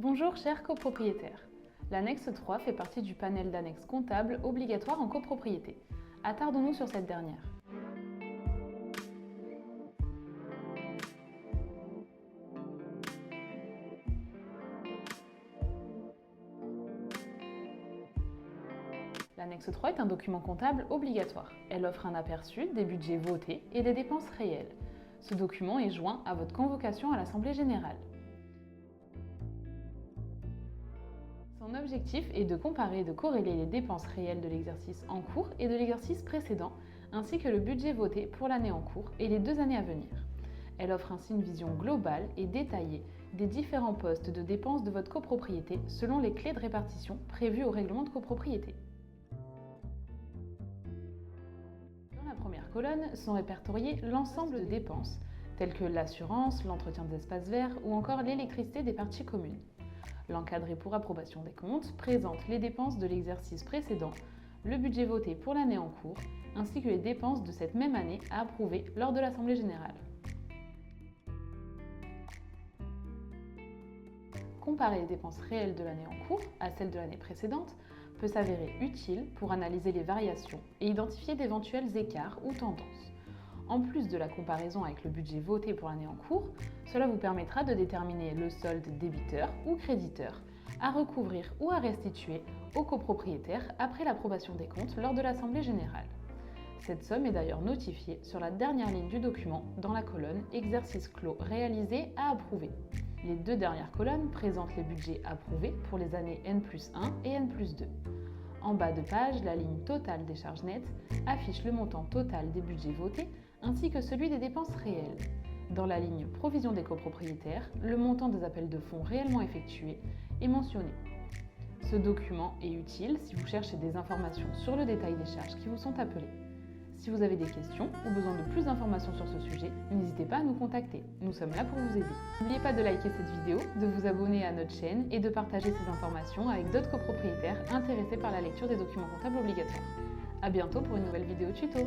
Bonjour chers copropriétaires. L'annexe 3 fait partie du panel d'annexes comptables obligatoires en copropriété. Attardons-nous sur cette dernière. L'annexe 3 est un document comptable obligatoire. Elle offre un aperçu des budgets votés et des dépenses réelles. Ce document est joint à votre convocation à l'Assemblée générale. Son objectif est de comparer et de corréler les dépenses réelles de l'exercice en cours et de l'exercice précédent, ainsi que le budget voté pour l'année en cours et les 2 années à venir. Elle offre ainsi une vision globale et détaillée des différents postes de dépenses de votre copropriété selon les clés de répartition prévues au règlement de copropriété. Dans la première colonne sont répertoriées l'ensemble de dépenses, telles que l'assurance, l'entretien des espaces verts ou encore l'électricité des parties communes. L'encadré pour approbation des comptes présente les dépenses de l'exercice précédent, le budget voté pour l'année en cours, ainsi que les dépenses de cette même année à approuver lors de l'Assemblée générale. Comparer les dépenses réelles de l'année en cours à celles de l'année précédente peut s'avérer utile pour analyser les variations et identifier d'éventuels écarts ou tendances. En plus de la comparaison avec le budget voté pour l'année en cours, cela vous permettra de déterminer le solde débiteur ou créditeur à recouvrir ou à restituer aux copropriétaires après l'approbation des comptes lors de l'Assemblée générale. Cette somme est d'ailleurs notifiée sur la dernière ligne du document dans la colonne « Exercice clos réalisé à approuver ». Les 2 dernières colonnes présentent les budgets approuvés pour les années N+1 et N+2. En bas de page, la ligne totale des charges nettes affiche le montant total des budgets votés ainsi que celui des dépenses réelles. Dans la ligne provision des copropriétaires, le montant des appels de fonds réellement effectués est mentionné. Ce document est utile si vous cherchez des informations sur le détail des charges qui vous sont appelées. Si vous avez des questions ou besoin de plus d'informations sur ce sujet, n'hésitez pas à nous contacter. Nous sommes là pour vous aider. N'oubliez pas de liker cette vidéo, de vous abonner à notre chaîne et de partager ces informations avec d'autres copropriétaires intéressés par la lecture des documents comptables obligatoires. À bientôt pour une nouvelle vidéo tuto.